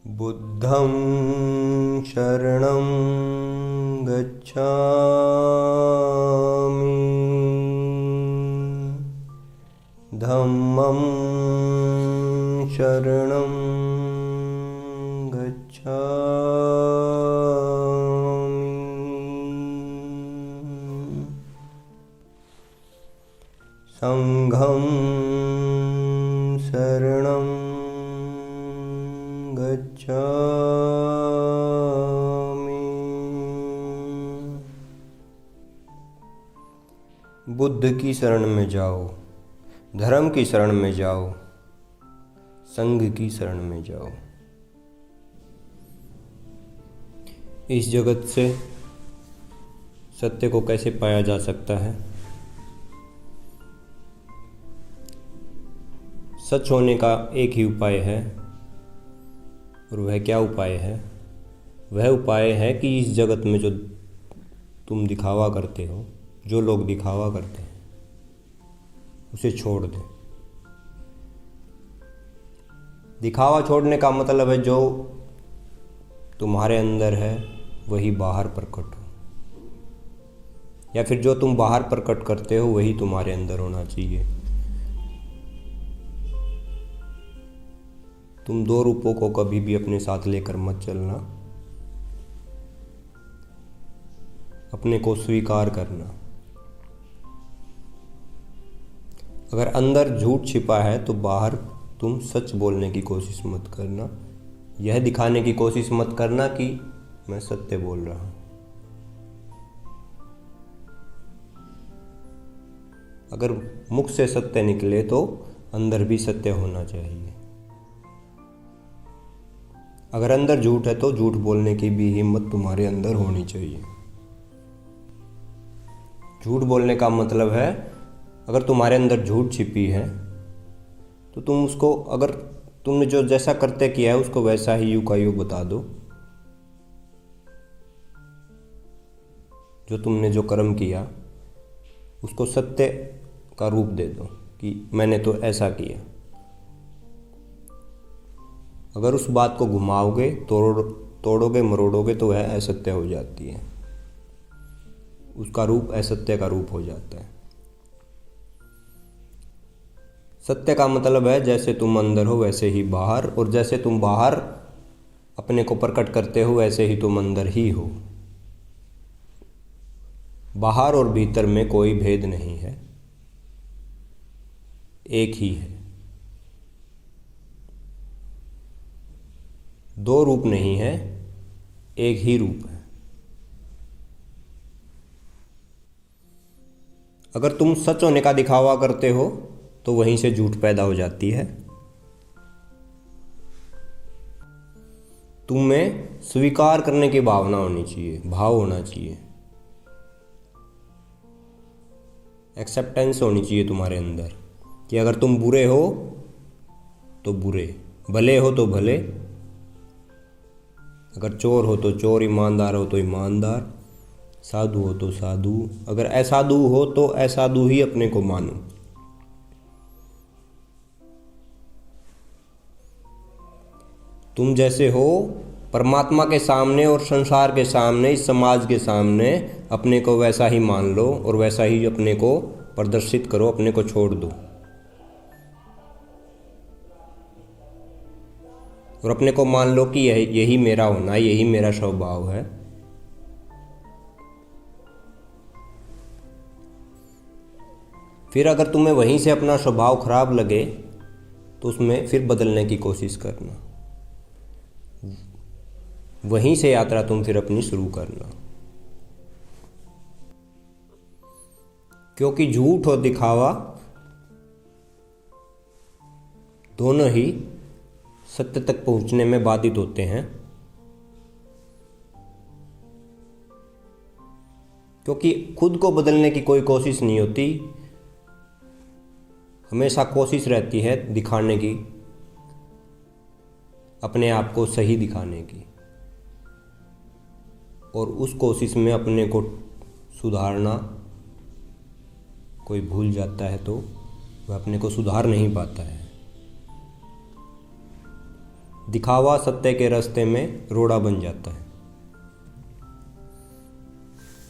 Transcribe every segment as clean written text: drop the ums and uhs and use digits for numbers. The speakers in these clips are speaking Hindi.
बुद्धं शरणं गच्छामि, धम्मं शरणं गच्छामि, संघं शरणं गच्छामि। बुद्ध की शरण में जाओ, धर्म की शरण में जाओ, संघ की शरण में जाओ। इस जगत से सत्य को कैसे पाया जा सकता है? सच होने का एक ही उपाय है, और वह क्या उपाय है? वह उपाय है कि इस जगत में जो तुम दिखावा करते हो, जो लोग दिखावा करते हैं, उसे छोड़ दे। दिखावा छोड़ने का मतलब है जो तुम्हारे अंदर है वही बाहर प्रकट हो, या फिर जो तुम बाहर प्रकट करते हो वही तुम्हारे अंदर होना चाहिए। तुम दो रूपों को कभी भी अपने साथ लेकर मत चलना। अपने को स्वीकार करना। अगर अंदर झूठ छिपा है तो बाहर तुम सच बोलने की कोशिश मत करना। यह दिखाने की कोशिश मत करना कि मैं सत्य बोल रहा हूँ। अगर मुख से सत्य निकले तो अंदर भी सत्य होना चाहिए। अगर अंदर झूठ है तो झूठ बोलने की भी हिम्मत तुम्हारे अंदर होनी चाहिए। झूठ बोलने का मतलब है, अगर तुम्हारे अंदर झूठ छिपी है तो तुम उसको, अगर तुमने जो जैसा कर्तव्य किया है उसको वैसा ही यूं का यूं बता दो। जो तुमने जो कर्म किया उसको सत्य का रूप दे दो कि मैंने तो ऐसा किया। अगर उस बात को घुमाओगे, तोड़ोगे, मरोड़ोगे तो वह असत्य हो जाती है। उसका रूप असत्य का रूप हो जाता है। सत्य का मतलब है जैसे तुम अंदर हो वैसे ही बाहर, और जैसे तुम बाहर अपने को प्रकट करते हो वैसे ही तुम अंदर ही हो। बाहर और भीतर में कोई भेद नहीं है, एक ही है। दो रूप नहीं है, एक ही रूप है। अगर तुम सच होने का दिखावा करते हो तो वहीं से झूठ पैदा हो जाती है। तुम्हें स्वीकार करने की भावना होनी चाहिए, भाव होना चाहिए, एक्सेप्टेंस होनी चाहिए तुम्हारे अंदर कि अगर तुम बुरे हो तो बुरे, भले हो तो भले। अगर चोर हो तो चोर, ईमानदार हो तो ईमानदार, साधु हो तो साधु, अगर असाधु हो तो असाधु ही अपने को मानो। तुम जैसे हो परमात्मा के सामने और संसार के सामने, इस समाज के सामने अपने को वैसा ही मान लो और वैसा ही अपने को प्रदर्शित करो, अपने को छोड़ दो। और अपने को मान लो कि यही मेरा होना है, यही मेरा स्वभाव है। फिर अगर तुम्हें वहीं से अपना स्वभाव खराब लगे तो उसमें फिर बदलने की कोशिश करना। वहीं से यात्रा तुम फिर अपनी शुरू करना। क्योंकि झूठ और दिखावा दोनों ही सत्य तक पहुंचने में बाधित होते हैं, क्योंकि खुद को बदलने की कोई कोशिश नहीं होती, हमेशा कोशिश रहती है दिखाने की, अपने आप को सही दिखाने की। और उस कोशिश में अपने को सुधारना कोई भूल जाता है तो वह अपने को सुधार नहीं पाता है। दिखावा सत्य के रास्ते में रोड़ा बन जाता है।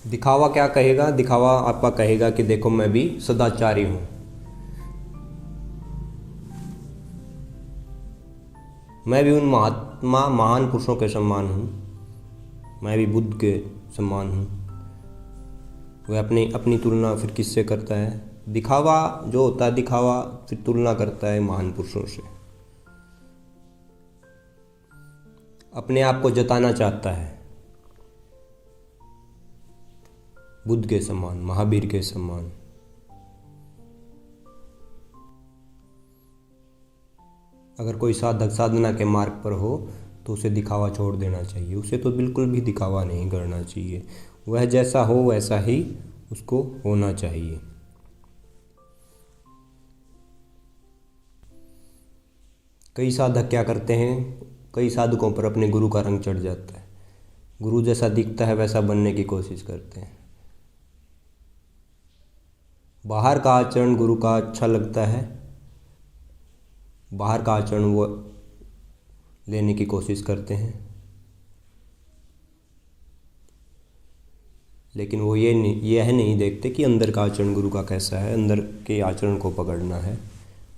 दिखावा क्या कहेगा? दिखावा आपका कहेगा कि देखो मैं भी सदाचारी हूं, मैं भी उन महात्मा महान पुरुषों के समान हूं, मैं भी बुद्ध के समान हूं। वह अपनी तुलना फिर किससे करता है? दिखावा जो होता है, दिखावा फिर तुलना करता है महान पुरुषों से, अपने आप को जताना चाहता है बुद्ध के समान, महावीर के समान। अगर कोई साधक साधना के मार्ग पर हो तो उसे दिखावा छोड़ देना चाहिए, उसे तो बिल्कुल भी दिखावा नहीं करना चाहिए। वह जैसा हो वैसा ही उसको होना चाहिए। कई साधक क्या करते हैं, कई साधकों पर अपने गुरु का रंग चढ़ जाता है, गुरु जैसा दिखता है वैसा बनने की कोशिश करते हैं। बाहर का आचरण गुरु का अच्छा लगता है, बाहर का आचरण वो लेने की कोशिश करते हैं, लेकिन वो यह नहीं देखते कि अंदर का आचरण गुरु का कैसा है, अंदर के आचरण को पकड़ना है।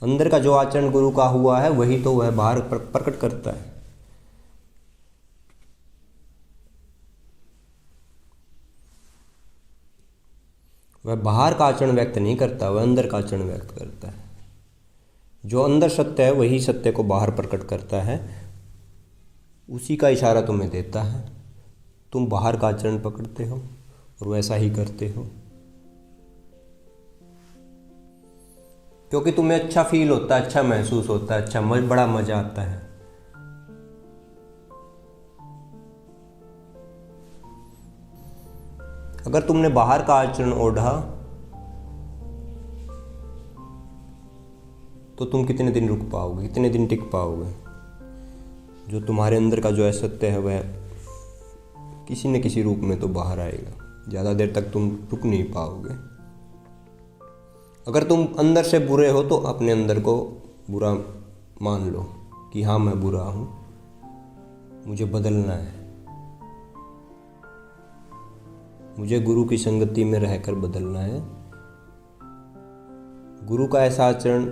अंदर का जो आचरण गुरु का हुआ है वही तो वह बाहर प्रकट करता है। वह बाहर का आचरण व्यक्त नहीं करता, वह अंदर का आचरण व्यक्त करता है। जो अंदर सत्य है वही सत्य को बाहर प्रकट करता है, उसी का इशारा तुम्हें देता है। तुम बाहर का आचरण पकड़ते हो और वैसा ही करते हो, क्योंकि तुम्हें अच्छा फील होता है, अच्छा महसूस होता है, अच्छा बड़ा मजा आता है। अगर तुमने बाहर का आचरण ओढ़ा तो तुम कितने दिन रुक पाओगे, कितने दिन टिक पाओगे? जो तुम्हारे अंदर का जो असत्य है वह किसी न किसी रूप में तो बाहर आएगा, ज़्यादा देर तक तुम रुक नहीं पाओगे। अगर तुम अंदर से बुरे हो तो अपने अंदर को बुरा मान लो कि हाँ मैं बुरा हूँ, मुझे बदलना है, मुझे गुरु की संगति में रहकर बदलना है। गुरु का ऐसा आचरण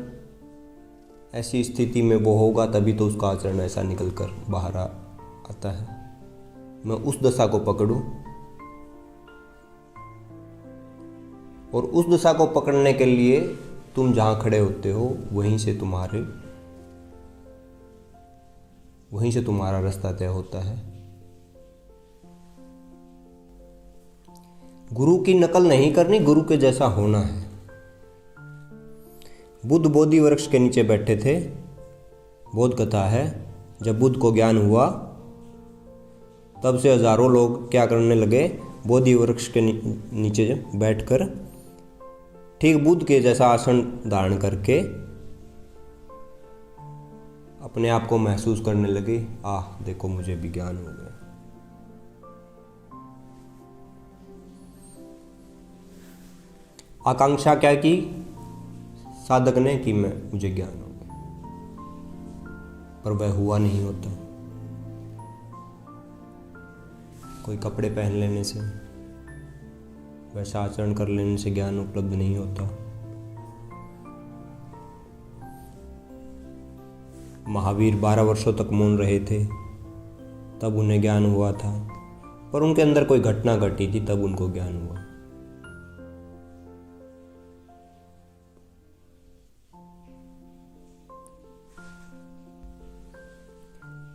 ऐसी स्थिति में वो होगा तभी तो उसका आचरण ऐसा निकल कर बाहर आता है। मैं उस दशा को पकड़ूं और उस दशा को पकड़ने के लिए तुम जहाँ खड़े होते हो वहीं से तुम्हारा रास्ता तय होता है। गुरु की नकल नहीं करनी, गुरु के जैसा होना है। बुद्ध बोधि वृक्ष के नीचे बैठे थे। बोध कथा है, जब बुद्ध को ज्ञान हुआ तब से हजारों लोग क्या करने लगे, बोधि वृक्ष के नीचे बैठकर ठीक बुद्ध के जैसा आसन धारण करके अपने आप को महसूस करने लगे, देखो मुझे भी ज्ञान हो गया। आकांक्षा क्या की साधक ने कि मुझे ज्ञान हो गया, पर वह हुआ नहीं होता। कोई कपड़े पहन लेने से, वैसा आचरण कर लेने से ज्ञान उपलब्ध नहीं होता। महावीर 12 वर्षों तक मौन रहे थे, तब उन्हें ज्ञान हुआ था, पर उनके अंदर कोई घटना घटी थी तब उनको ज्ञान हुआ।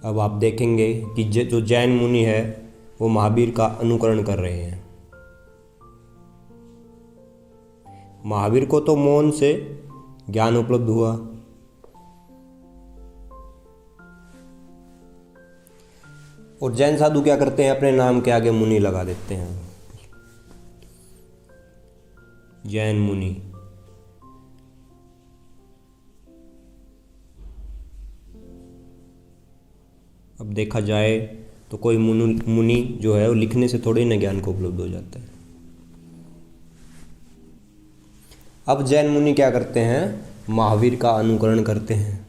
अब आप देखेंगे कि जो जैन मुनि है वो महावीर का अनुकरण कर रहे हैं। महावीर को तो मौन से ज्ञान उपलब्ध हुआ। और जैन साधु क्या करते हैं, अपने नाम के आगे मुनि लगा देते हैं, जैन मुनि। अब देखा जाए तो कोई मुनि जो है वो लिखने से थोड़े न ज्ञान को उपलब्ध हो जाता है। अब जैन मुनि क्या करते हैं, महावीर का अनुकरण करते हैं,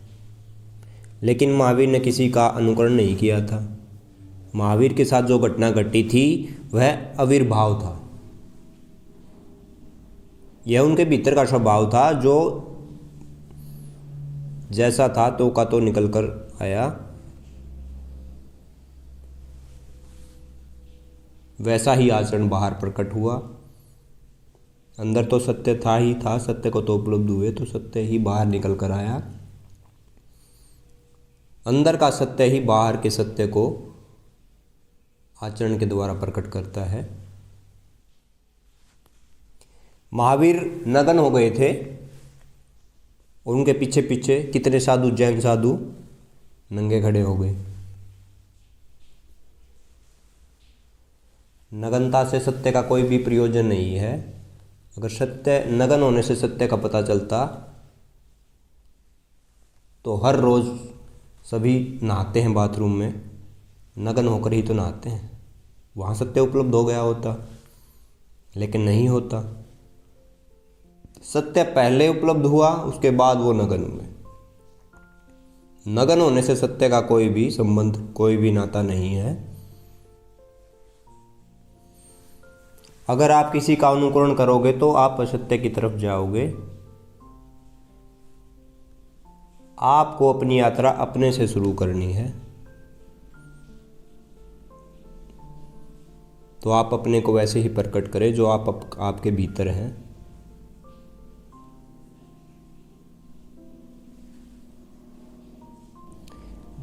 लेकिन महावीर ने किसी का अनुकरण नहीं किया था। महावीर के साथ जो घटना घटी थी वह आविर्भाव था। यह उनके भीतर का स्वभाव था, जो जैसा था तो का तो निकल कर आया, वैसा ही आचरण बाहर प्रकट हुआ। अंदर तो सत्य था ही था, सत्य को तो उपलब्ध हुए तो सत्य ही बाहर निकल कर आया। अंदर का सत्य ही बाहर के सत्य को आचरण के द्वारा प्रकट करता है। महावीर नगन हो गए थे और उनके पीछे पीछे कितने साधु, जैन साधु नंगे खड़े हो गए। नगनता से सत्य का कोई भी प्रयोजन नहीं है। अगर सत्य, नगन होने से सत्य का पता चलता तो हर रोज़ सभी नहाते हैं बाथरूम में, नगन होकर ही तो नहाते हैं, वहाँ सत्य उपलब्ध हो गया होता, लेकिन नहीं होता। सत्य पहले उपलब्ध हुआ, उसके बाद वो नगन हुए। नगन होने से सत्य का कोई भी संबंध, कोई भी नाता नहीं है। अगर आप किसी का अनुकरण करोगे तो आप असत्य की तरफ जाओगे। आपको अपनी यात्रा अपने से शुरू करनी है। तो आप अपने को वैसे ही प्रकट करें जो आपके भीतर हैं।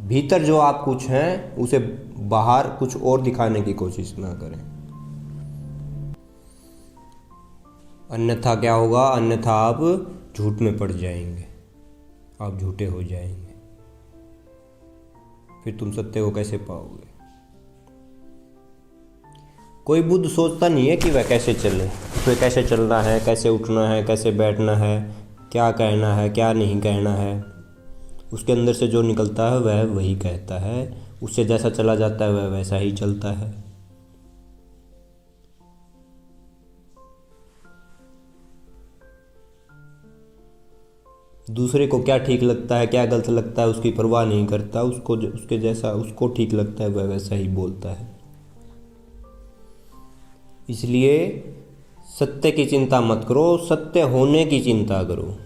भीतर जो आप कुछ हैं उसे बाहर कुछ और दिखाने की कोशिश ना करें, अन्यथा क्या होगा, अन्यथा आप झूठ में पड़ जाएंगे, आप झूठे हो जाएंगे। फिर तुम सत्य को कैसे पाओगे। कोई बुद्ध सोचता नहीं है कि वह कैसे चले, उसमें कैसे चलना है, कैसे उठना है, कैसे बैठना है, क्या कहना है, क्या नहीं कहना है। उसके अंदर से जो निकलता है वह वही कहता है, उससे जैसा चला जाता है वह वैसा ही चलता है। दूसरे को क्या ठीक लगता है, क्या गलत लगता है, उसकी परवाह नहीं करता। उसको उसके जैसा उसको ठीक लगता है वह वैसा ही बोलता है। इसलिए सत्य की चिंता मत करो, सत्य होने की चिंता करो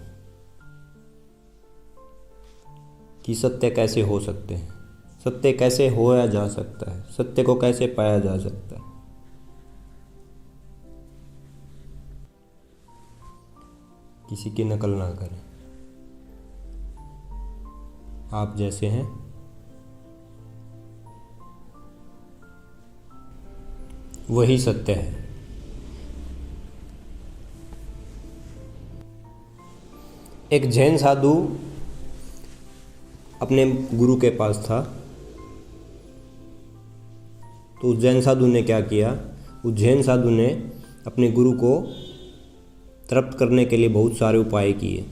कि सत्य कैसे हो सकते हैं, सत्य कैसे होया जा सकता है, सत्य को कैसे पाया जा सकता है। किसी की नकल ना करें, आप जैसे हैं वही सत्य है। एक जैन साधु अपने गुरु के पास था, तो उस जैन साधु ने क्या किया, उस जैन साधु ने अपने गुरु को तृप्त करने के लिए बहुत सारे उपाय किए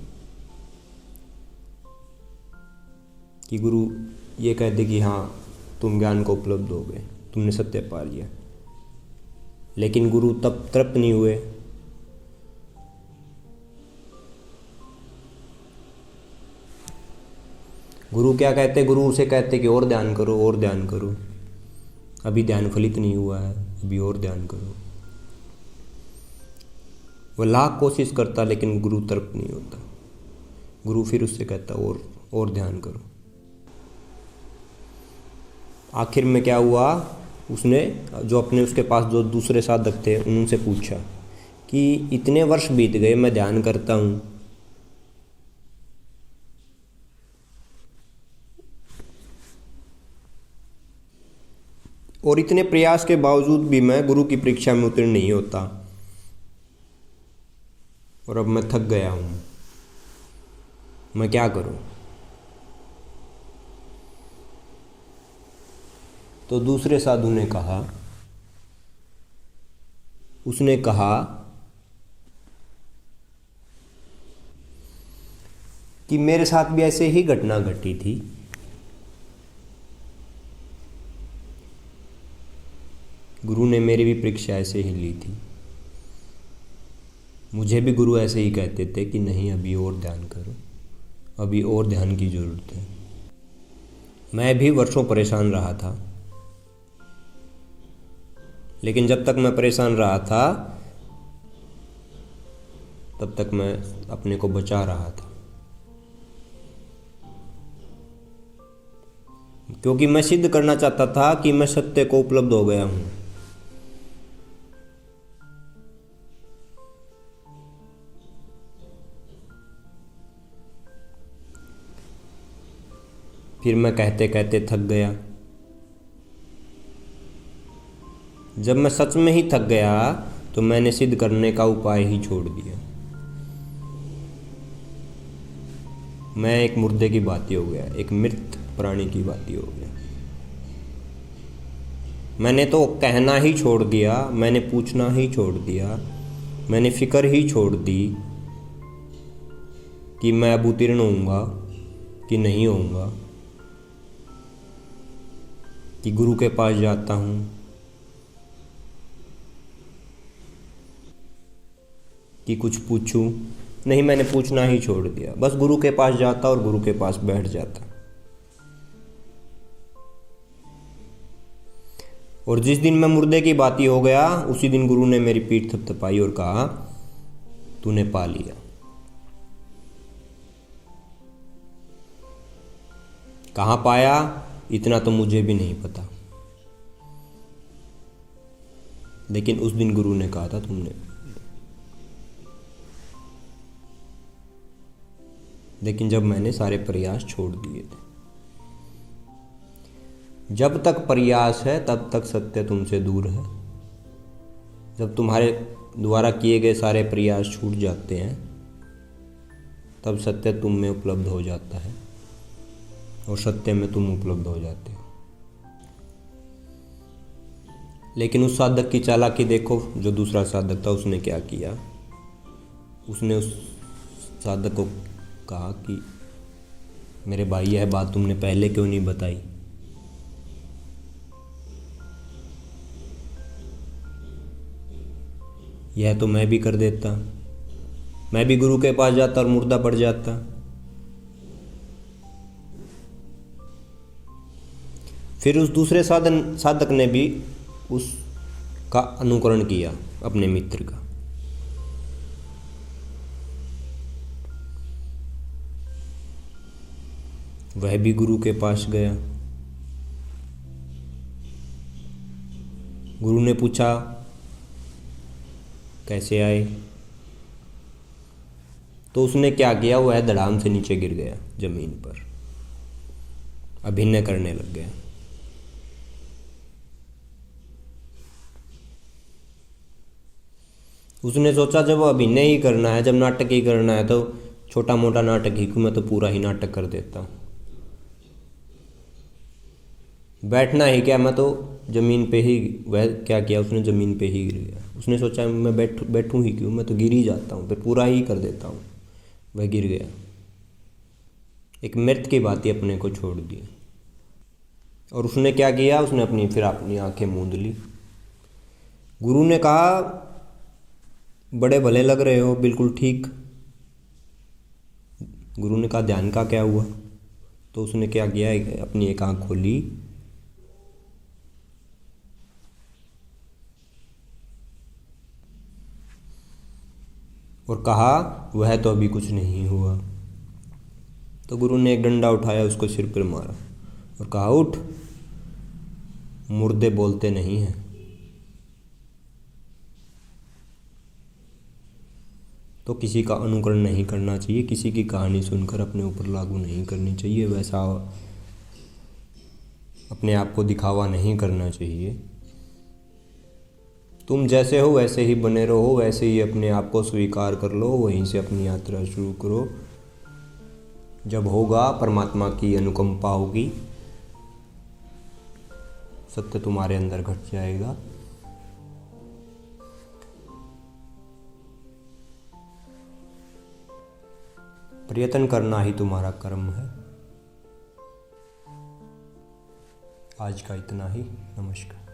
कि गुरु ये कह दे कि हाँ तुम ज्ञान को उपलब्ध हो गए, तुमने सत्य पा लिया। लेकिन गुरु तब तृप्त नहीं हुए। गुरु क्या कहते, गुरु उसे कहते कि और ध्यान करो, और ध्यान करो, अभी ध्यान फलित नहीं हुआ है, अभी और ध्यान करो। वह लाख कोशिश करता लेकिन गुरु तृप्त नहीं होता। गुरु फिर उससे कहता और ध्यान करो। आखिर में क्या हुआ, उसने जो अपने उसके पास जो दूसरे साधक थे उनसे पूछा कि इतने वर्ष बीत गए, मैं ध्यान करता हूँ, और इतने प्रयास के बावजूद भी मैं गुरु की परीक्षा में उत्तीर्ण नहीं होता। और अब मैं थक गया हूँ, मैं क्या करूँ? तो दूसरे साधु ने कहा, उसने कहा कि मेरे साथ भी ऐसे ही घटना घटी थी। गुरु ने मेरी भी परीक्षा ऐसे ही ली थी। मुझे भी गुरु ऐसे ही कहते थे कि नहीं, अभी और ध्यान करो, अभी और ध्यान की ज़रूरत है। मैं भी वर्षों परेशान रहा था, लेकिन जब तक मैं परेशान रहा था तब तक मैं अपने को बचा रहा था, क्योंकि मैं सिद्ध करना चाहता था कि मैं सत्य को उपलब्ध हो गया हूँ। फिर मैं कहते कहते थक गया। जब मैं सच में ही थक गया तो मैंने सिद्ध करने का उपाय ही छोड़ दिया। मैं एक मुर्दे की भांति हो गया, एक मृत प्राणी की भांति हो गया। मैंने तो कहना ही छोड़ दिया, मैंने पूछना ही छोड़ दिया, मैंने फिक्र ही छोड़ दी कि मैं अब उत्तीर्ण होऊंगा कि नहीं होऊंगा, कि गुरु के पास जाता हूँ कि कुछ पूछूं। नहीं, मैंने पूछना ही छोड़ दिया। बस गुरु के पास जाता और गुरु के पास बैठ जाता। और जिस दिन मैं मुर्दे की भांति हो गया, उसी दिन गुरु ने मेरी पीठ थपथपाई और कहा, तूने पा लिया। कहाँ पाया इतना तो मुझे भी नहीं पता, लेकिन उस दिन गुरु ने कहा था तुमने। लेकिन जब मैंने सारे प्रयास छोड़ दिए थे। जब तक प्रयास है तब तक सत्य तुमसे दूर है। जब तुम्हारे द्वारा किए गए सारे प्रयास छूट जाते हैं तब सत्य तुम में उपलब्ध हो जाता है और सत्य में तुम उपलब्ध हो जाते हो। लेकिन उस साधक की चालाकी देखो, जो दूसरा साधक था उसने क्या किया। उसने उस साधक को कहा कि मेरे भाई, यह बात तुमने पहले क्यों नहीं बताई? यह तो मैं भी कर देता, मैं भी गुरु के पास जाता और मुर्दा पड़ जाता। फिर उस दूसरे साधक ने भी उसका अनुकरण किया, अपने मित्र का। वह भी गुरु के पास गया। गुरु ने पूछा, कैसे आए? तो उसने क्या किया, वह धड़ाम से नीचे गिर गया जमीन पर, अभिनय करने लग गया। उसने सोचा जब अभिनय ही करना है, जब नाटक ही करना है, तो छोटा मोटा नाटक ही क्यों, मैं तो पूरा ही नाटक कर देता हूँ। बैठना ही क्या, मैं तो ज़मीन पे ही। वह क्या किया, उसने ज़मीन पे ही गिर गया। उसने सोचा मैं बैठूं ही क्यों, मैं तो गिर ही जाता हूँ, फिर पूरा ही कर देता हूँ। वह गिर गया, एक मृत की भांति अपने को छोड़ दिया। और उसने क्या किया, उसने फिर अपनी आंखें मूंद ली। गुरु ने कहा, बड़े भले लग रहे हो, बिल्कुल ठीक। गुरु ने कहा, ध्यान का क्या हुआ? तो उसने क्या किया, अपनी एक आंख खोली और कहा, वह तो अभी कुछ नहीं हुआ। तो गुरु ने एक डंडा उठाया, उसको सिर पर मारा और कहा, उठ, मुर्दे बोलते नहीं हैं। तो किसी का अनुकरण नहीं करना चाहिए, किसी की कहानी सुनकर अपने ऊपर लागू नहीं करनी चाहिए, वैसा अपने आप को दिखावा नहीं करना चाहिए। तुम जैसे हो वैसे ही बने रहो, वैसे ही अपने आप को स्वीकार कर लो, वहीं से अपनी यात्रा शुरू करो। जब होगा परमात्मा की अनुकंपा होगी, सत्य तुम्हारे अंदर घट जाएगा। प्रयत्न करना ही तुम्हारा कर्म है। आज का इतना ही। नमस्कार।